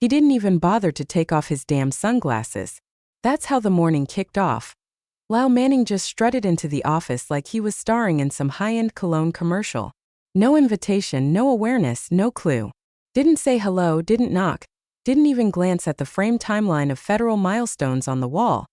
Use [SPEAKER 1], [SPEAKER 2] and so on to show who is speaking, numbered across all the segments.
[SPEAKER 1] He didn't even bother to take off his damn sunglasses. That's how the morning kicked off. Lyle Manning just strutted into the office like he was starring in some high-end cologne commercial. No invitation, no awareness, no clue. Didn't say hello, didn't knock, didn't even glance at the framed timeline of federal milestones on the wall.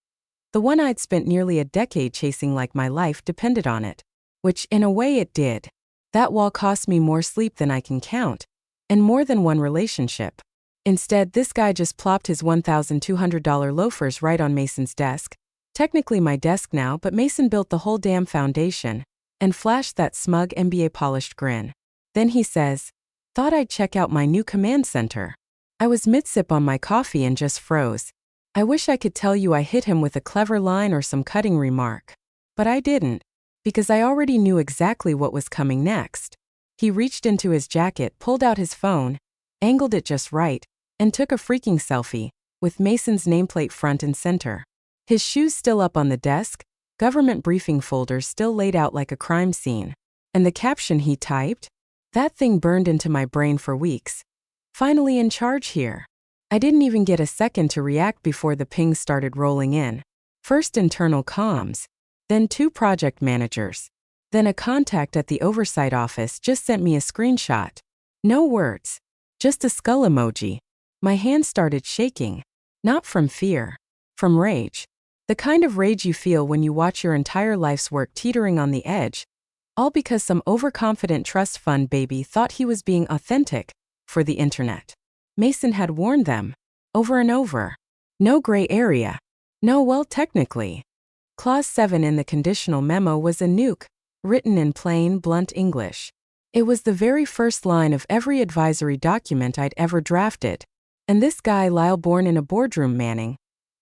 [SPEAKER 1] The one I'd spent nearly a decade chasing like my life depended on it. Which, in a way, it did. That wall cost me more sleep than I can count. And more than one relationship. Instead, this guy just plopped his $1,200 loafers right on Mason's desk. Technically my desk now, but Mason built the whole damn foundation. And flashed that smug MBA polished grin. Then he says, "Thought I'd check out my new command center." I was mid-sip on my coffee and just froze. I wish I could tell you I hit him with a clever line or some cutting remark. But I didn't. Because I already knew exactly what was coming next. He reached into his jacket, pulled out his phone, angled it just right, and took a freaking selfie, with Mason's nameplate front and center. His shoes still up on the desk, government briefing folders still laid out like a crime scene. And the caption he typed? That thing burned into my brain for weeks. Finally in charge here. I didn't even get a second to react before the pings started rolling in. First internal comms. Then 2 project managers. Then a contact at the oversight office just sent me a screenshot. No words. Just a skull emoji. My hand started shaking. Not from fear. From rage. The kind of rage you feel when you watch your entire life's work teetering on the edge. All because some overconfident trust fund baby thought he was being authentic for the internet. Mason had warned them. Over and over. No gray area. No, well, technically. Clause 7 in the conditional memo was a nuke, written in plain, blunt English. It was the very first line of every advisory document I'd ever drafted. And this guy, Lyle, born in a boardroom Manning,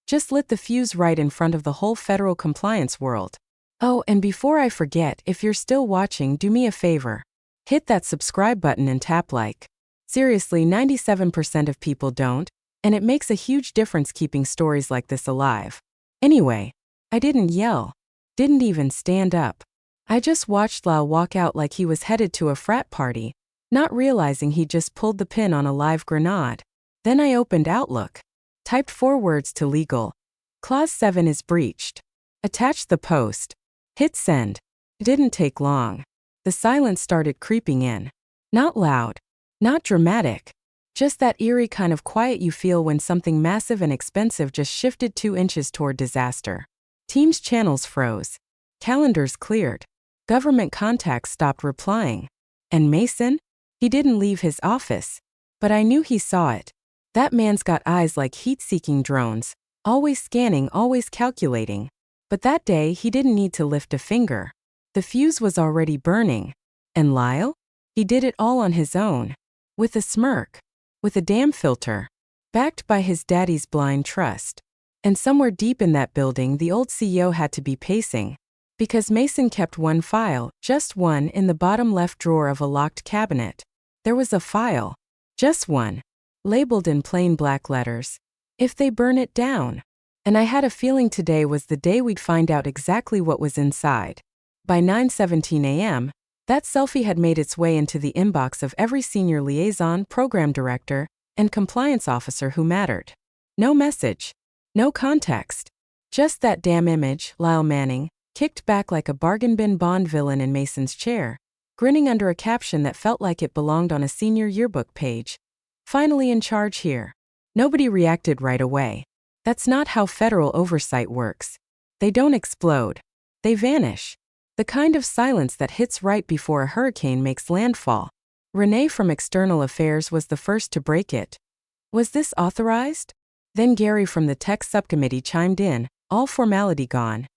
[SPEAKER 1] just lit the fuse right in front of the whole federal compliance world. Oh, and before I forget, if you're still watching, do me a favor. Hit that subscribe button and tap like. Seriously, 97% of people don't, and it makes a huge difference keeping stories like this alive. Anyway, I didn't yell. Didn't even stand up. I just watched Lyle walk out like he was headed to a frat party, not realizing he just pulled the pin on a live grenade. Then I opened Outlook. Typed 4 words to legal. Clause 7 is breached. Attached the post. Hit send. It didn't take long. The silence started creeping in. Not loud. Not dramatic. Just that eerie kind of quiet you feel when something massive and expensive just shifted 2 inches toward disaster. Teams channels froze. Calendars cleared. Government contacts stopped replying. And Mason? He didn't leave his office. But I knew he saw it. That man's got eyes like heat-seeking drones, always scanning, always calculating. But that day he didn't need to lift a finger. The fuse was already burning. And Lyle? He did it all on his own. With a smirk. With a damn filter. Backed by his daddy's blind trust. And somewhere deep in that building the old CEO had to be pacing. Because Mason kept one file, just one, in the bottom left drawer of a locked cabinet. There was a file. Just one. Labeled in plain black letters. If they burn it down. And I had a feeling today was the day we'd find out exactly what was inside. By 9:17 a.m., that selfie had made its way into the inbox of every senior liaison, program director, and compliance officer who mattered. No message. No context. Just that damn image, Lyle Manning, kicked back like a bargain bin Bond villain in Mason's chair, grinning under a caption that felt like it belonged on a senior yearbook page. Finally in charge here. Nobody reacted right away. That's not how federal oversight works. They don't explode. They vanish. The kind of silence that hits right before a hurricane makes landfall. Renee from External Affairs was the first to break it. Was this authorized? Then Gary from the tech subcommittee chimed in, all formality gone.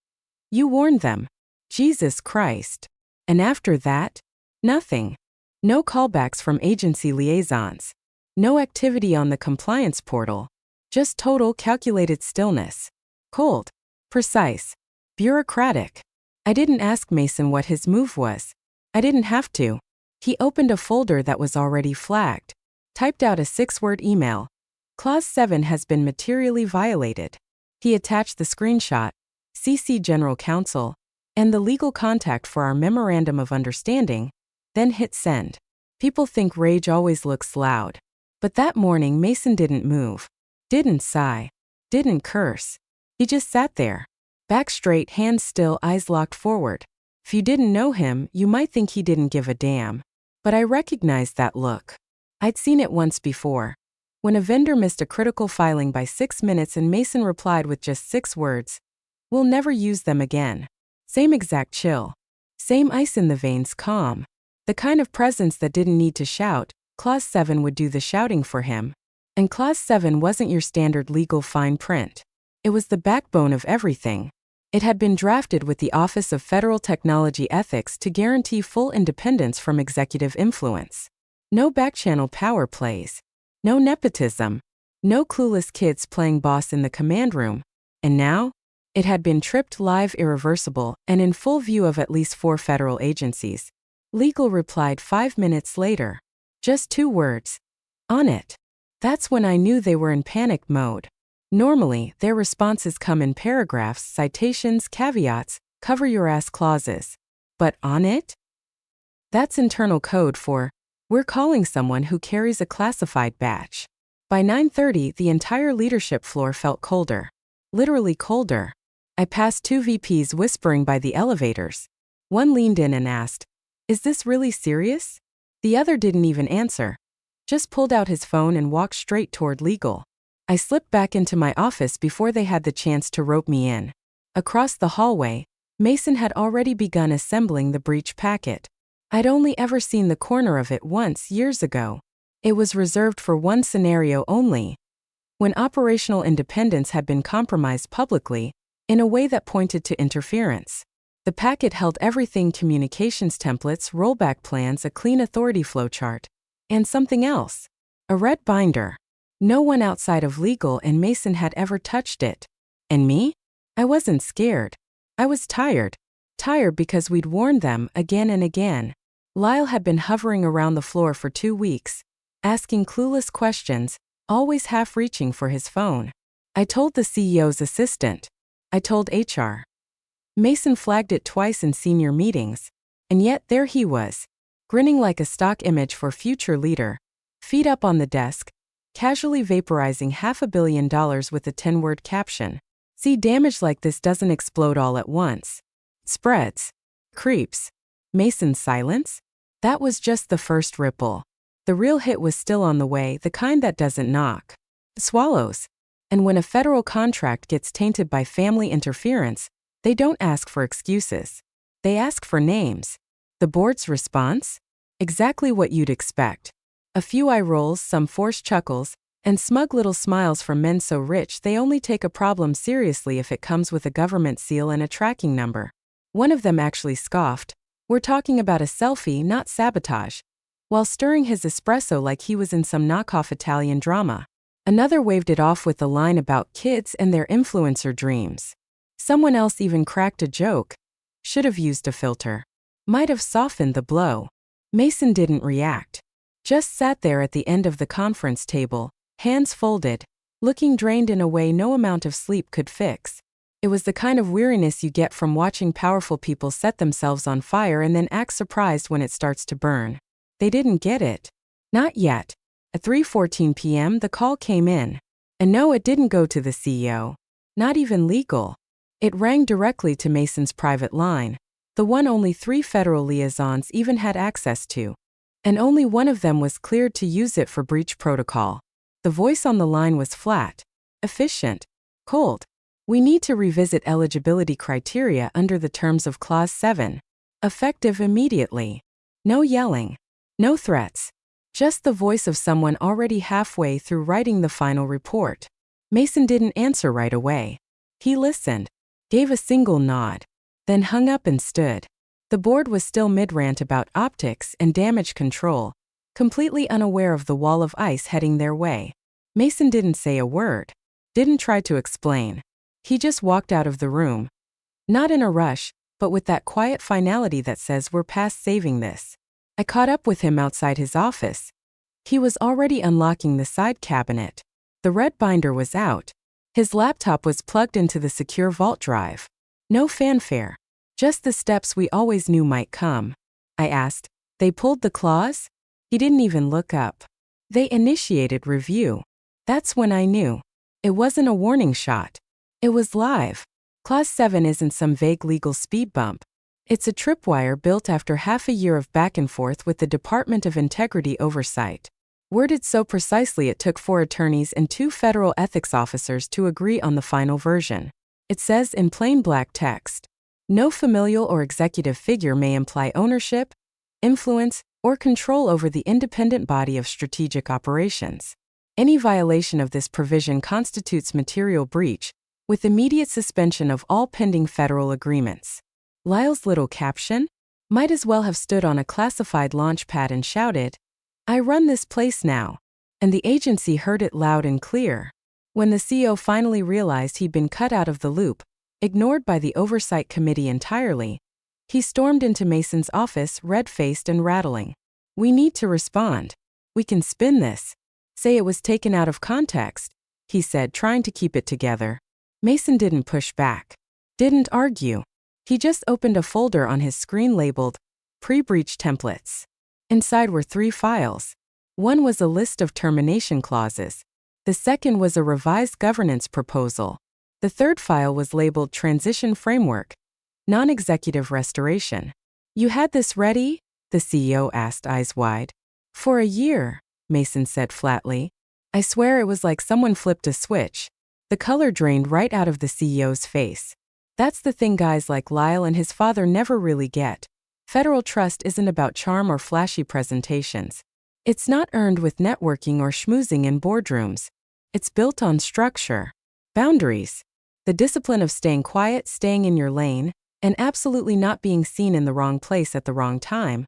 [SPEAKER 1] You warned them. Jesus Christ. And after that? Nothing. No callbacks from agency liaisons. No activity on the compliance portal. Just total calculated stillness. Cold. Precise. Bureaucratic. I didn't ask Mason what his move was. I didn't have to. He opened a folder that was already flagged. Typed out a 6-word email. Clause 7 has been materially violated. He attached the screenshot, CC General Counsel, and the legal contact for our Memorandum of Understanding, then hit send. People think rage always looks loud. But that morning Mason didn't move, didn't sigh, didn't curse. He just sat there. Back straight, hands still, eyes locked forward. If you didn't know him, you might think he didn't give a damn. But I recognized that look. I'd seen it once before. When a vendor missed a critical filing by 6 minutes and Mason replied with just 6 words, "We'll never use them again." Same exact chill. Same ice in the veins calm. The kind of presence that didn't need to shout. Clause 7 would do the shouting for him. And Clause 7 wasn't your standard legal fine print. It was the backbone of everything. It had been drafted with the Office of Federal Technology Ethics to guarantee full independence from executive influence. No backchannel power plays. No nepotism. No clueless kids playing boss in the command room. And now? It had been tripped live, irreversible, and in full view of at least 4 federal agencies. Legal replied 5 minutes later. Just 2 words. On it. That's when I knew they were in panic mode. Normally, their responses come in paragraphs, citations, caveats, cover your ass clauses. But on it? That's internal code for, we're calling someone who carries a classified batch. By 9:30, the entire leadership floor felt colder. Literally colder. I passed 2 VPs whispering by the elevators. One leaned in and asked, "Is this really serious?" The other didn't even answer. Just pulled out his phone and walked straight toward legal. I slipped back into my office before they had the chance to rope me in. Across the hallway, Mason had already begun assembling the breach packet. I'd only ever seen the corner of it once years ago. It was reserved for one scenario only. When operational independence had been compromised publicly, in a way that pointed to interference. The packet held everything: communications templates, rollback plans, a clean authority flowchart, and something else. A red binder. No one outside of legal and Mason had ever touched it. And me? I wasn't scared. I was tired. Tired because we'd warned them again and again. Lyle had been hovering around the floor for 2 weeks, asking clueless questions, always half reaching for his phone. I told the CEO's assistant. I told HR. Mason flagged it twice in senior meetings. And yet there he was, grinning like a stock image for future leader, feet up on the desk, casually vaporizing $500 million with a 10-word caption. See, damage like this doesn't explode all at once. It spreads. Creeps. Mason's silence? That was just the first ripple. The real hit was still on the way, the kind that doesn't knock. It swallows. And when a federal contract gets tainted by family interference, they don't ask for excuses. They ask for names. The board's response? Exactly what you'd expect. A few eye rolls, some forced chuckles, and smug little smiles from men so rich they only take a problem seriously if it comes with a government seal and a tracking number. One of them actually scoffed, "We're talking about a selfie, not sabotage," while stirring his espresso like he was in some knockoff Italian drama. Another waved it off with a line about kids and their influencer dreams. Someone else even cracked a joke. Should have used a filter. Might have softened the blow. Mason didn't react. Just sat there at the end of the conference table, hands folded, looking drained in a way no amount of sleep could fix. It was the kind of weariness you get from watching powerful people set themselves on fire and then act surprised when it starts to burn. They didn't get it. Not yet. At 3:14 p.m. the call came in. And no, it didn't go to the CEO. Not even legal. It rang directly to Mason's private line, the one only 3 federal liaisons even had access to. And only one of them was cleared to use it for breach protocol. The voice on the line was flat, efficient, cold. "We need to revisit eligibility criteria under the terms of Clause 7. Effective immediately." No yelling. No threats. Just the voice of someone already halfway through writing the final report. Mason didn't answer right away. He listened, gave a single nod, then hung up and stood. The board was still mid-rant about optics and damage control, completely unaware of the wall of ice heading their way. Mason didn't say a word, didn't try to explain. He just walked out of the room. Not in a rush, but with that quiet finality that says we're past saving this. I caught up with him outside his office. He was already unlocking the side cabinet. The red binder was out. His laptop was plugged into the secure vault drive. No fanfare. Just the steps we always knew might come. I asked, "They pulled the clause?" He didn't even look up. They initiated review. That's when I knew. It wasn't a warning shot. It was live. Clause 7 isn't some vague legal speed bump. It's a tripwire built after half a year of back and forth with the Department of Integrity oversight. Worded so precisely it took 4 attorneys and 2 federal ethics officers to agree on the final version. It says in plain black text, no familial or executive figure may imply ownership, influence, or control over the independent body of strategic operations. Any violation of this provision constitutes material breach, with immediate suspension of all pending federal agreements. Lyle's little caption might as well have stood on a classified launch pad and shouted, I run this place now. And the agency heard it loud and clear. When the CEO finally realized he'd been cut out of the loop, ignored by the Oversight Committee entirely, he stormed into Mason's office, red-faced and rattling. We need to respond. We can spin this. Say it was taken out of context, he said, trying to keep it together. Mason didn't push back. Didn't argue. He just opened a folder on his screen labeled Pre-Breach Templates. Inside were 3 files. One was a list of termination clauses. The second was a revised governance proposal. The third file was labeled Transition Framework, Non-Executive Restoration. You had this ready? The CEO asked, eyes wide. For a year, Mason said flatly. I swear it was like someone flipped a switch. The color drained right out of the CEO's face. That's the thing guys like Lyle and his father never really get. Federal trust isn't about charm or flashy presentations. It's not earned with networking or schmoozing in boardrooms. It's built on structure, boundaries, the discipline of staying quiet, staying in your lane, and absolutely not being seen in the wrong place at the wrong time,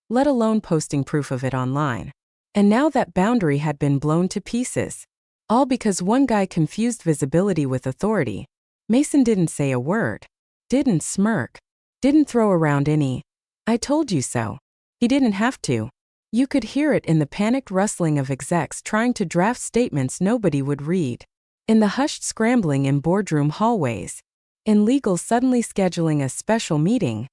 [SPEAKER 1] let alone posting proof of it online. And now that boundary had been blown to pieces. All because one guy confused visibility with authority. Mason didn't say a word. Didn't smirk. Didn't throw around any, I told you so. He didn't have to. You could hear it in the panicked rustling of execs trying to draft statements nobody would read. In the hushed scrambling in boardroom hallways. In legal suddenly scheduling a special meeting.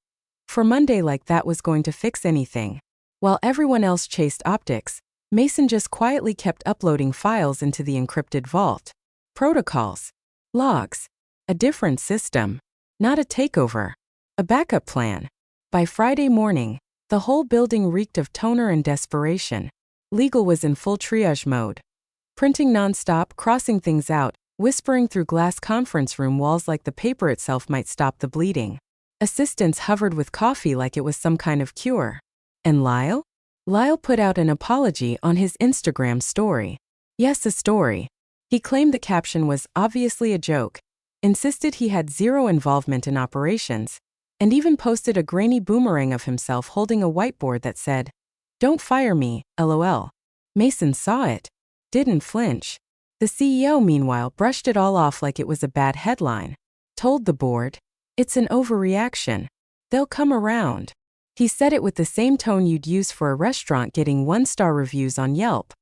[SPEAKER 1] For Monday like that was going to fix anything. While everyone else chased optics, Mason just quietly kept uploading files into the encrypted vault. Protocols. Logs. A different system. Not a takeover. A backup plan. By Friday morning, the whole building reeked of toner and desperation. Legal was in full triage mode. Printing nonstop, crossing things out, whispering through glass conference room walls like the paper itself might stop the bleeding. Assistants hovered with coffee like it was some kind of cure. And Lyle? Lyle put out an apology on his Instagram story. Yes, a story. He claimed the caption was obviously a joke, insisted he had zero involvement in operations, and even posted a grainy boomerang of himself holding a whiteboard that said, Don't fire me, LOL. Mason saw it. Didn't flinch. The CEO, meanwhile, brushed it all off like it was a bad headline. Told the board, it's an overreaction. They'll come around. He said it with the same tone you'd use for a restaurant getting 1-star reviews on Yelp.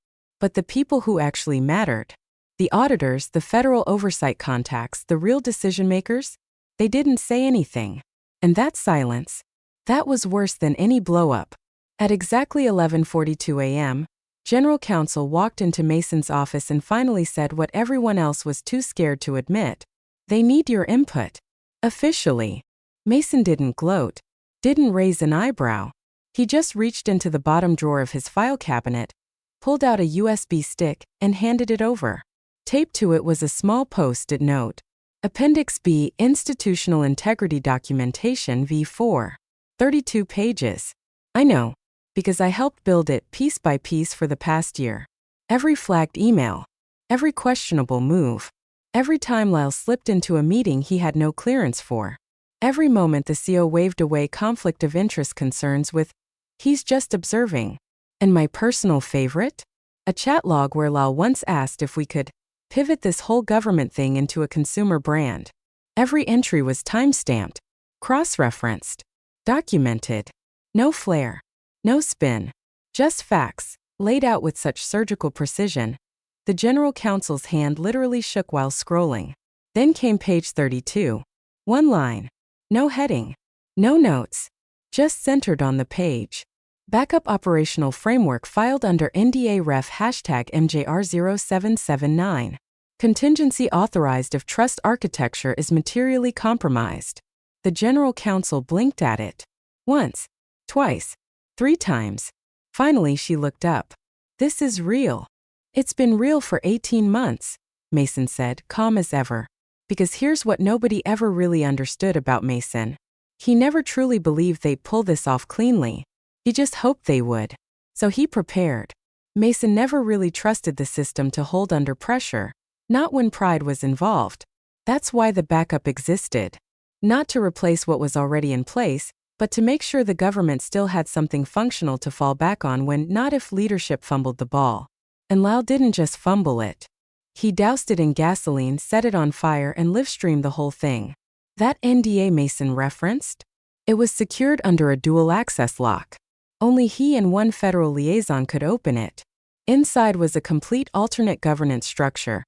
[SPEAKER 1] But the people who actually mattered, the auditors, the federal oversight contacts, the real decision makers, they didn't say anything. And that silence, that was worse than any blow-up. At exactly 11:42 a.m., General Counsel walked into Mason's office and finally said what everyone else was too scared to admit. They need your input. Officially. Mason didn't gloat, didn't raise an eyebrow. He just reached into the bottom drawer of his file cabinet, pulled out a USB stick, and handed it over. Taped to it was a small post-it note. Appendix B, Institutional Integrity Documentation V4. 32 pages. I know, because I helped build it piece by piece for the past year. Every flagged email. Every questionable move. Every time Lyle slipped into a meeting he had no clearance for. Every moment the CEO waved away conflict of interest concerns with, he's just observing. And my personal favorite? A chat log where Lyle once asked if we could pivot this whole government thing into a consumer brand. Every entry was time-stamped, cross-referenced, documented. No flair, no spin, just facts, laid out with such surgical precision. The General Counsel's hand literally shook while scrolling. Then came page 32. One line. No heading. No notes. Just centered on the page. Backup Operational Framework filed under NDA Ref #MJR0779. Contingency authorized if trust architecture is materially compromised. The General Counsel blinked at it. Once, twice, 3 times. Finally, she looked up. This is real. It's been real for 18 months, Mason said, calm as ever. Because here's what nobody ever really understood about Mason. He never truly believed they'd pull this off cleanly. He just hoped they would. So he prepared. Mason never really trusted the system to hold under pressure, not when pride was involved. That's why the backup existed. Not to replace what was already in place, but to make sure the government still had something functional to fall back on when not if leadership fumbled the ball. And Lau didn't just fumble it. He doused it in gasoline, set it on fire, and live-streamed the whole thing. That NDA Mason referenced? It was secured under a dual-access lock. Only he and one federal liaison could open it. Inside was a complete alternate governance structure,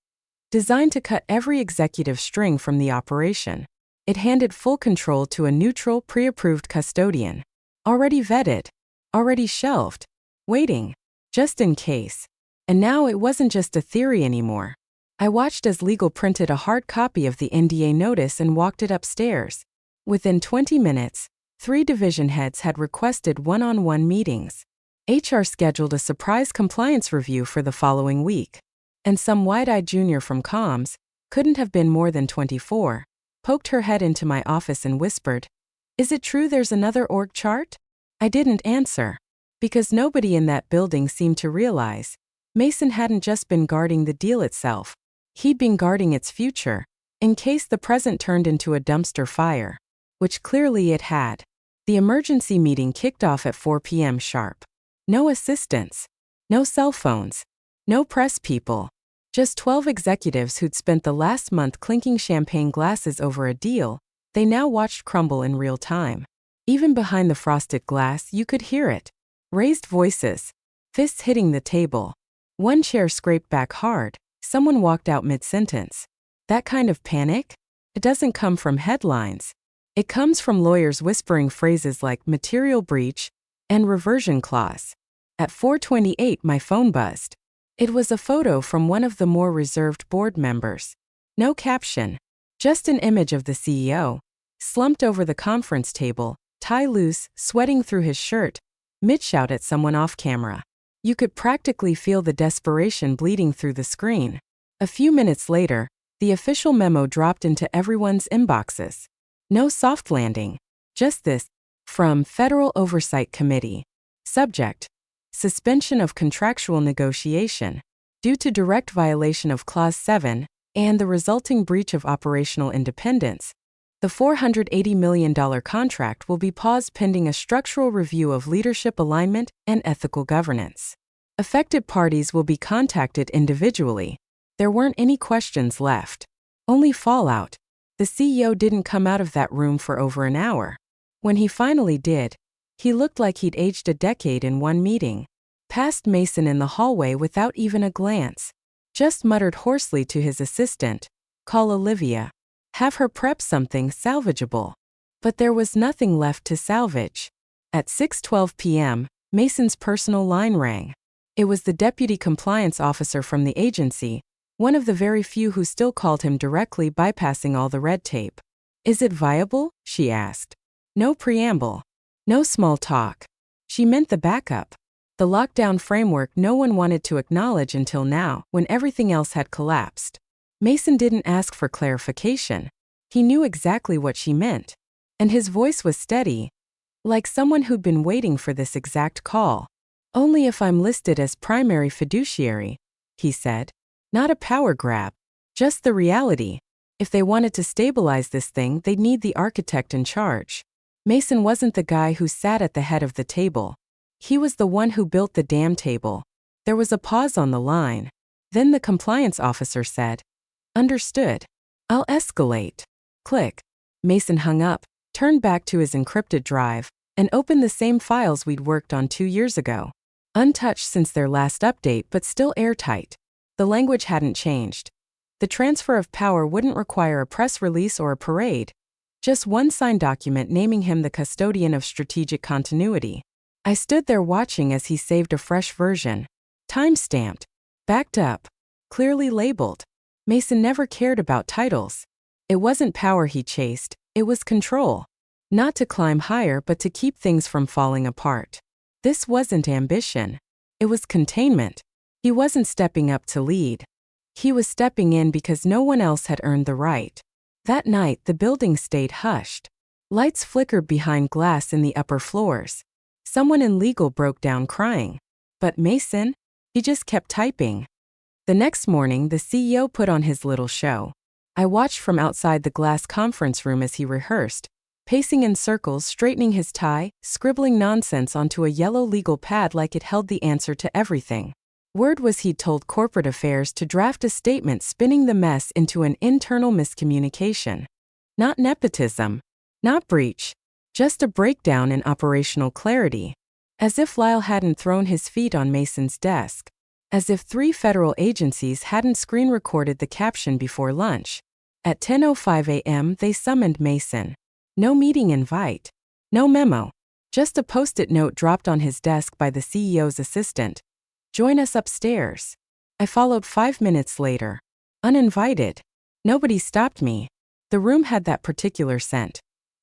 [SPEAKER 1] designed to cut every executive string from the operation. It handed full control to a neutral, pre-approved custodian. Already vetted. Already shelved. Waiting. Just in case. And now it wasn't just a theory anymore. I watched as legal printed a hard copy of the NDA notice and walked it upstairs. Within 20 minutes, 3 division heads had requested one-on-one meetings. HR scheduled a surprise compliance review for the following week. And some wide-eyed junior from comms, couldn't have been more than 24, poked her head into my office and whispered, "Is it true there's another org chart?" I didn't answer. Because nobody in that building seemed to realize Mason hadn't just been guarding the deal itself. He'd been guarding its future, in case the present turned into a dumpster fire. Which clearly it had. The emergency meeting kicked off at 4 p.m. sharp. No assistants. No cell phones. No press people. Just 12 executives who'd spent the last month clinking champagne glasses over a deal they now watched crumble in real time. Even behind the frosted glass, you could hear it. Raised voices. Fists hitting the table. One chair scraped back hard. Someone walked out mid-sentence. That kind of panic? It doesn't come from headlines. It comes from lawyers whispering phrases like material breach and reversion clause. At 4:28, my phone buzzed. It was a photo from one of the more reserved board members. No caption. Just an image of the CEO, slumped over the conference table, tie loose, sweating through his shirt, mid-shout at someone off camera. You could practically feel the desperation bleeding through the screen. A few minutes later, the official memo dropped into everyone's inboxes. No soft landing. Just this. From Federal Oversight Committee. Subject: suspension of contractual negotiation due to direct violation of Clause 7 and the resulting breach of operational independence. The $480 million contract will be paused pending a structural review of leadership alignment and ethical governance. Affected parties will be contacted individually. There weren't any questions left. Only fallout. The CEO didn't come out of that room for over an hour. When he finally did, he looked like he'd aged a decade in one meeting. Passed Mason in the hallway without even a glance. Just muttered hoarsely to his assistant, "Call Olivia. Have her prep something salvageable." But there was nothing left to salvage. At 6:12 p.m., Mason's personal line rang. It was the deputy compliance officer from the agency, one of the very few who still called him directly, bypassing all the red tape. "Is it viable?" she asked. No preamble. No small talk. She meant the backup. The lockdown framework no one wanted to acknowledge until now, when everything else had collapsed. Mason didn't ask for clarification. He knew exactly what she meant. And his voice was steady, like someone who'd been waiting for this exact call. "Only if I'm listed as primary fiduciary," he said. Not a power grab. Just the reality. If they wanted to stabilize this thing, they'd need the architect in charge. Mason wasn't the guy who sat at the head of the table. He was the one who built the damn table. There was a pause on the line. Then the compliance officer said, "Understood. I'll escalate." Click. Mason hung up, turned back to his encrypted drive, and opened the same files we'd worked on 2 years ago. Untouched since their last update, but still airtight. The language hadn't changed. The transfer of power wouldn't require a press release or a parade. Just one signed document naming him the custodian of strategic continuity. I stood there watching as he saved a fresh version. Time-stamped. Backed up. Clearly labeled. Mason never cared about titles. It wasn't power he chased, it was control. Not to climb higher but to keep things from falling apart. This wasn't ambition. It was containment. He wasn't stepping up to lead. He was stepping in because no one else had earned the right. That night, the building stayed hushed. Lights flickered behind glass in the upper floors. Someone in legal broke down crying. But Mason? He just kept typing. The next morning, the CEO put on his little show. I watched from outside the glass conference room as he rehearsed, pacing in circles, straightening his tie, scribbling nonsense onto a yellow legal pad like it held the answer to everything. Word was he'd told corporate affairs to draft a statement spinning the mess into an internal miscommunication. Not nepotism. Not breach. Just a breakdown in operational clarity. As if Lyle hadn't thrown his feet on Mason's desk. As if 3 federal agencies hadn't screen-recorded the caption before lunch. At 10:05 a.m. they summoned Mason. No meeting invite. No memo. Just a post-it note dropped on his desk by the CEO's assistant. Join us upstairs. I followed 5 minutes later. Uninvited. Nobody stopped me. The room had that particular scent.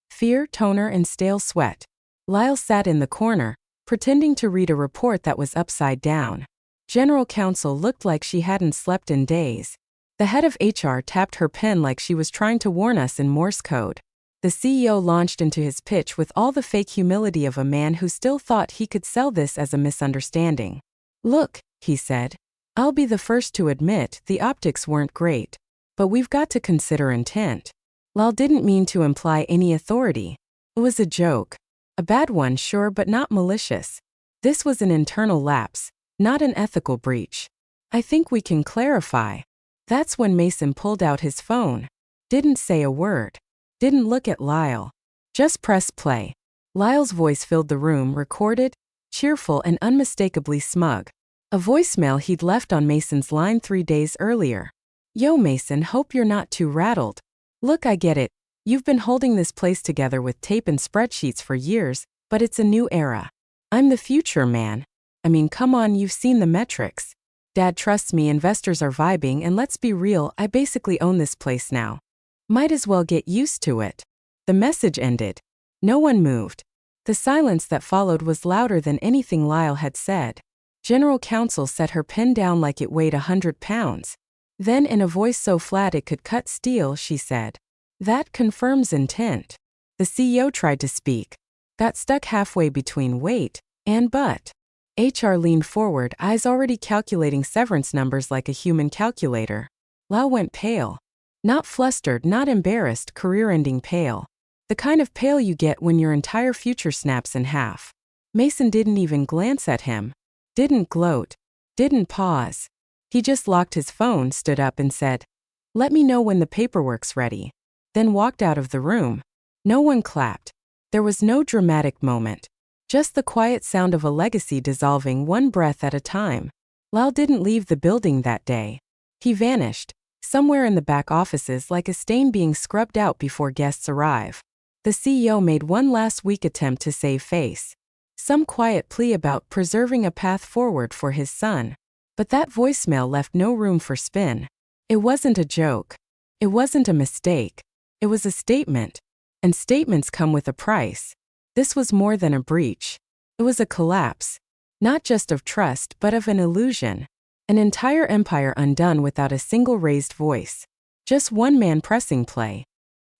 [SPEAKER 1] Fear, toner, and stale sweat. Lyle sat in the corner, pretending to read a report that was upside down. General counsel looked like she hadn't slept in days. The head of HR tapped her pen like she was trying to warn us in Morse code. The CEO launched into his pitch with all the fake humility of a man who still thought he could sell this as a misunderstanding. Look, he said. I'll be the first to admit the optics weren't great. But we've got to consider intent. Lyle didn't mean to imply any authority. It was a joke. A bad one, sure, but not malicious. This was an internal lapse, not an ethical breach. I think we can clarify. That's when Mason pulled out his phone. Didn't say a word. Didn't look at Lyle. Just press play. Lyle's voice filled the room, recorded, cheerful and unmistakably smug. A voicemail he'd left on Mason's line 3 days earlier. Yo Mason, hope you're not too rattled. Look, I get it. You've been holding this place together with tape and spreadsheets for years, but it's a new era. I'm the future, man. I mean, come on, you've seen the metrics. Dad trusts me, investors are vibing, and let's be real, I basically own this place now. Might as well get used to it. The message ended. No one moved. The silence that followed was louder than anything Lyle had said. General counsel set her pen down like it weighed 100 pounds. Then, in a voice so flat it could cut steel, she said, "That confirms intent." The CEO tried to speak. Got stuck halfway between wait and but. HR leaned forward, eyes already calculating severance numbers like a human calculator. Lyle went pale. Not flustered, not embarrassed, career-ending pale. The kind of pale you get when your entire future snaps in half. Mason didn't even glance at him. Didn't gloat. Didn't pause. He just locked his phone, stood up and said, "Let me know when the paperwork's ready." Then walked out of the room. No one clapped. There was no dramatic moment. Just the quiet sound of a legacy dissolving one breath at a time. Lyle didn't leave the building that day. He vanished, somewhere in the back offices like a stain being scrubbed out before guests arrive. The CEO made one last weak attempt to save face. Some quiet plea about preserving a path forward for his son. But that voicemail left no room for spin. It wasn't a joke. It wasn't a mistake. It was a statement. And statements come with a price. This was more than a breach. It was a collapse. Not just of trust, but of an illusion. An entire empire undone without a single raised voice. Just one man pressing play.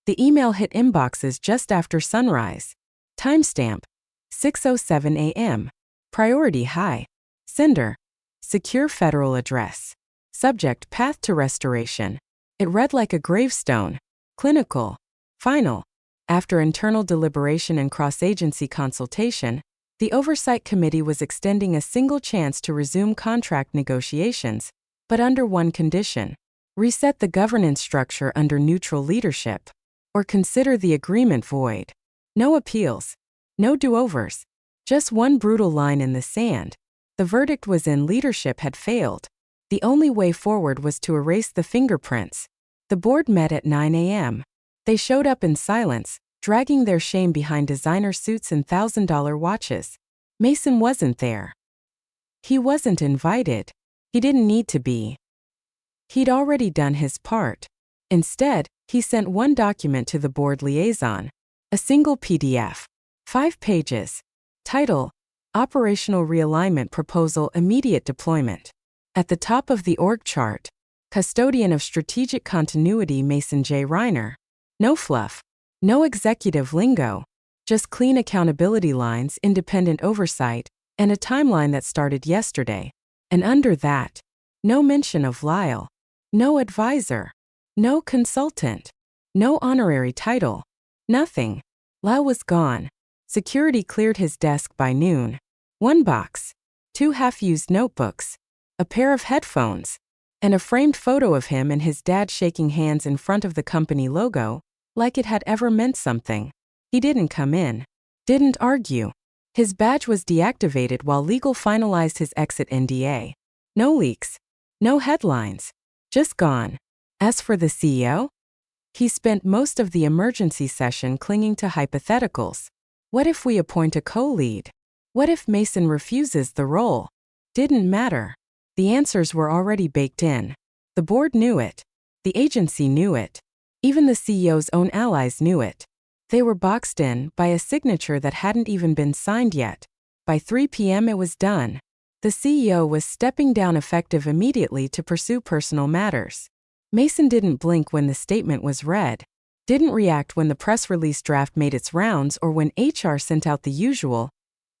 [SPEAKER 1] The email hit inboxes just after sunrise. Timestamp: 6:07 a.m. Priority high. Sender: secure federal address. Subject: path to restoration. It read like a gravestone. Clinical. Final. After internal deliberation and cross-agency consultation, the Oversight Committee was extending a single chance to resume contract negotiations, but under one condition: reset the governance structure under neutral leadership, or consider the agreement void. No appeals. No do-overs. Just one brutal line in the sand. The verdict was in: leadership had failed. The only way forward was to erase the fingerprints. The board met at 9 a.m. They showed up in silence, dragging their shame behind designer suits and $1,000 watches. Mason wasn't there. He wasn't invited. He didn't need to be. He'd already done his part. Instead, he sent one document to the board liaison, a single PDF, 5 pages. Title: Operational Realignment Proposal Immediate Deployment. At the top of the org chart, Custodian of Strategic Continuity Mason J. Reiner. No fluff. No executive lingo. Just clean accountability lines, independent oversight, and a timeline that started yesterday. And under that, no mention of Lyle. No advisor. No consultant. No honorary title. Nothing. Lyle was gone. Security cleared his desk by noon. 1 box. 2 half-used notebooks. A pair of headphones. And a framed photo of him and his dad shaking hands in front of the company logo, like it had ever meant something. He didn't come in. Didn't argue. His badge was deactivated while legal finalized his exit NDA. No leaks. No headlines. Just gone. As for the CEO? He spent most of the emergency session clinging to hypotheticals. What if we appoint a co-lead? What if Mason refuses the role? Didn't matter. The answers were already baked in. The board knew it. The agency knew it. Even the CEO's own allies knew it. They were boxed in by a signature that hadn't even been signed yet. By 3 p.m. it was done. The CEO was stepping down effective immediately to pursue personal matters. Mason didn't blink when the statement was read. Didn't react when the press release draft made its rounds or when HR sent out the usual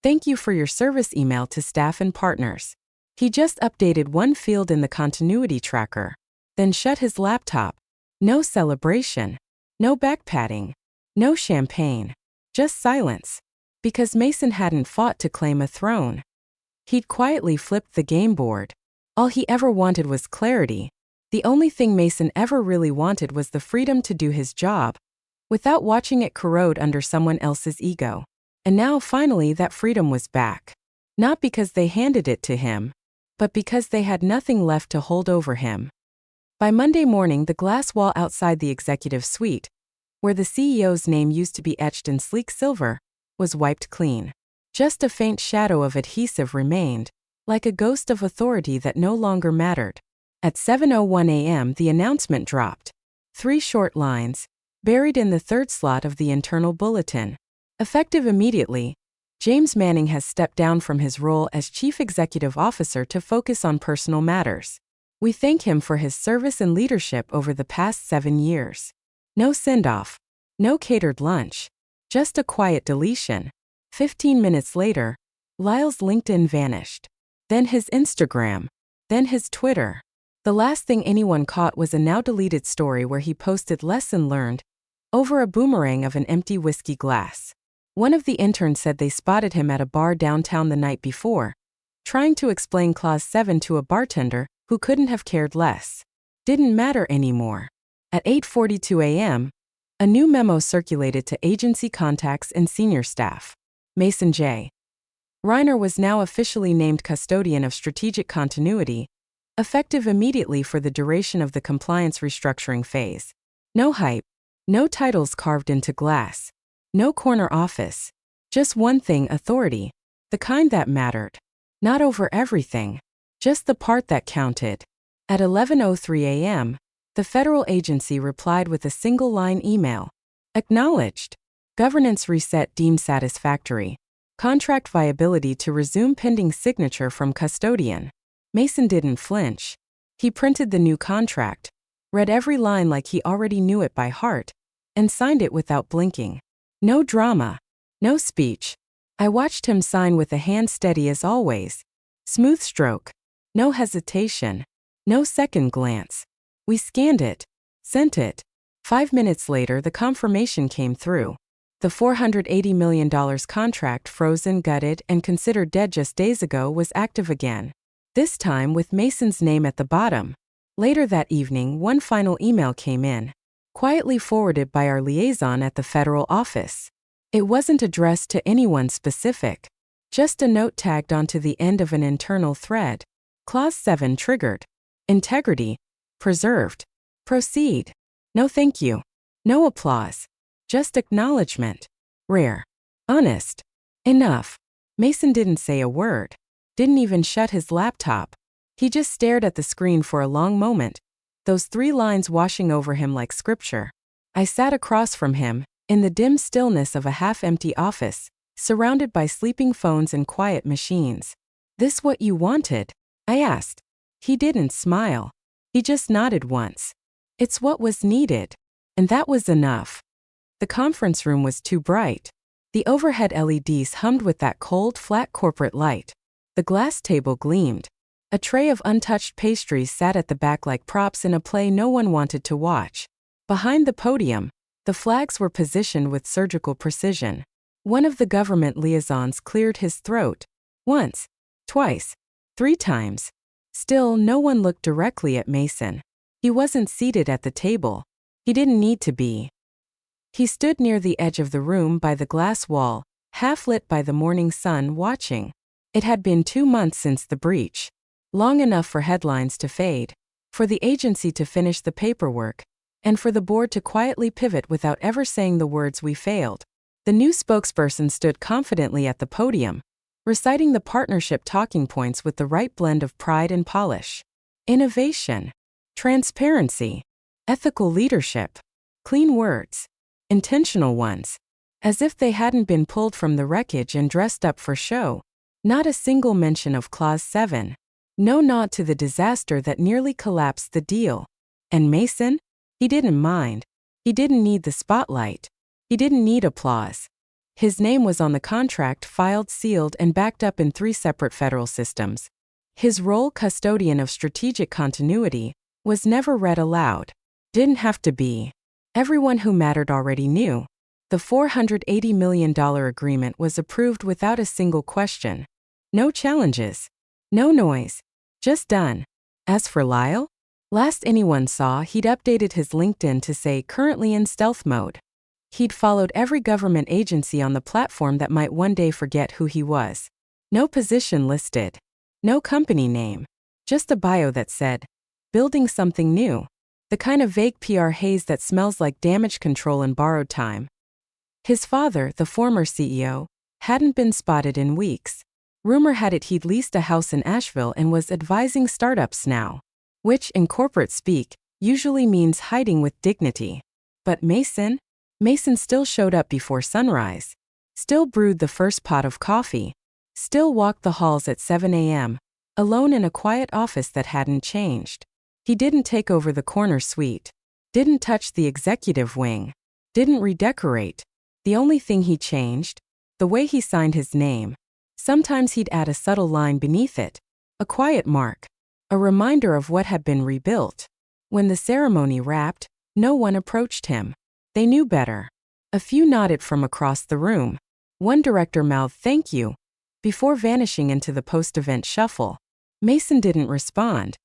[SPEAKER 1] "Thank you for your service" email to staff and partners. He just updated one field in the continuity tracker, then shut his laptop. No celebration. No backpatting. No champagne. Just silence. Because Mason hadn't fought to claim a throne. He'd quietly flipped the game board. All he ever wanted was clarity. The only thing Mason ever really wanted was the freedom to do his job, without watching it corrode under someone else's ego. And now finally that freedom was back. Not because they handed it to him, but because they had nothing left to hold over him. By Monday morning, the glass wall outside the executive suite, where the CEO's name used to be etched in sleek silver, was wiped clean. Just a faint shadow of adhesive remained, like a ghost of authority that no longer mattered. At 7:01 a.m. the announcement dropped. 3 short lines, buried in the third slot of the internal bulletin. Effective immediately, James Manning has stepped down from his role as Chief Executive Officer to focus on personal matters. We thank him for his service and leadership over the past 7 years. No send-off. No catered lunch. Just a quiet deletion. 15 minutes later, Lyle's LinkedIn vanished. Then his Instagram. Then his Twitter. The last thing anyone caught was a now-deleted story where he posted lesson learned over a boomerang of an empty whiskey glass. One of the interns said they spotted him at a bar downtown the night before, trying to explain Clause 7 to a bartender who couldn't have cared less. Didn't matter anymore. At 8:42 a.m., a new memo circulated to agency contacts and senior staff. Mason J. Reiner was now officially named Custodian of Strategic Continuity, effective immediately for the duration of the compliance restructuring phase. No hype. No titles carved into glass. No corner office. Just one thing: authority. The kind that mattered. Not over everything. Just the part that counted. At 11:03 a.m., the federal agency replied with a single-line email. Acknowledged. Governance reset deemed satisfactory. Contract viability to resume pending signature from custodian. Mason didn't flinch. He printed the new contract, read every line like he already knew it by heart, and signed it without blinking. No drama. No speech. I watched him sign with a hand steady as always. Smooth stroke. No hesitation. No second glance. We scanned it. Sent it. 5 minutes later the confirmation came through. The $480 million contract, frozen, gutted, and considered dead just days ago, was active again. This time with Mason's name at the bottom. Later that evening, one final email came in, quietly forwarded by our liaison at the federal office. It wasn't addressed to anyone specific. Just a note tagged onto the end of an internal thread. Clause 7 triggered. Integrity. Preserved. Proceed. No thank you. No applause. Just acknowledgement. Rare. Honest. Enough. Mason didn't say a word. Didn't even shut his laptop. He just stared at the screen for a long moment, those 3 lines washing over him like scripture. I sat across from him, in the dim stillness of a half-empty office, surrounded by sleeping phones and quiet machines. "This what you wanted?" I asked. He didn't smile. He just nodded once. "It's what was needed." And that was enough. The conference room was too bright. The overhead LEDs hummed with that cold, flat corporate light. The glass table gleamed. A tray of untouched pastries sat at the back like props in a play no one wanted to watch. Behind the podium, the flags were positioned with surgical precision. One of the government liaisons cleared his throat. Once, twice, 3 times. Still, no one looked directly at Mason. He wasn't seated at the table. He didn't need to be. He stood near the edge of the room by the glass wall, half lit by the morning sun, watching. It had been 2 months since the breach. Long enough for headlines to fade, for the agency to finish the paperwork, and for the board to quietly pivot without ever saying the words "we failed." The new spokesperson stood confidently at the podium, reciting the partnership talking points with the right blend of pride and polish. Innovation, transparency, ethical leadership, clean words, intentional ones, as if they hadn't been pulled from the wreckage and dressed up for show. Not a single mention of Clause 7. No nod to the disaster that nearly collapsed the deal. And Mason? He didn't mind. He didn't need the spotlight. He didn't need applause. His name was on the contract, filed, sealed, and backed up in 3 separate federal systems. His role, custodian of strategic continuity, was never read aloud. Didn't have to be. Everyone who mattered already knew. The $480 million agreement was approved without a single question. No challenges. No noise. Just done. As for Lyle? Last anyone saw, he'd updated his LinkedIn to say currently in stealth mode. He'd followed every government agency on the platform that might one day forget who he was. No position listed. No company name. Just a bio that said, "Building something new." The kind of vague PR haze that smells like damage control and borrowed time. His father, the former CEO, hadn't been spotted in weeks. Rumor had it he'd leased a house in Asheville and was advising startups now. Which, in corporate speak, usually means hiding with dignity. But Mason? Mason still showed up before sunrise. Still brewed the first pot of coffee. Still walked the halls at 7 a.m., alone in a quiet office that hadn't changed. He didn't take over the corner suite. Didn't touch the executive wing. Didn't redecorate. The only thing he changed? The way he signed his name. Sometimes he'd add a subtle line beneath it. A quiet mark. A reminder of what had been rebuilt. When the ceremony wrapped, no one approached him. They knew better. A few nodded from across the room. One director mouthed "thank you," before vanishing into the post-event shuffle. Mason didn't respond.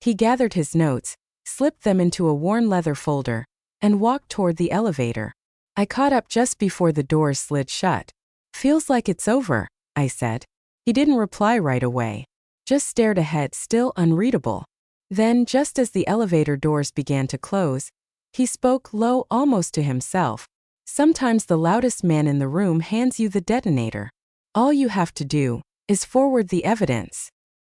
[SPEAKER 1] He gathered his notes, slipped them into a worn leather folder, and walked toward the elevator. I caught up just before the doors slid shut. "Feels like it's over," I said. He didn't reply right away. Just stared ahead, still unreadable. Then, just as the elevator doors began to close, he spoke low, almost to himself. "Sometimes the loudest man in the room hands you the detonator. All you have to do is forward the evidence."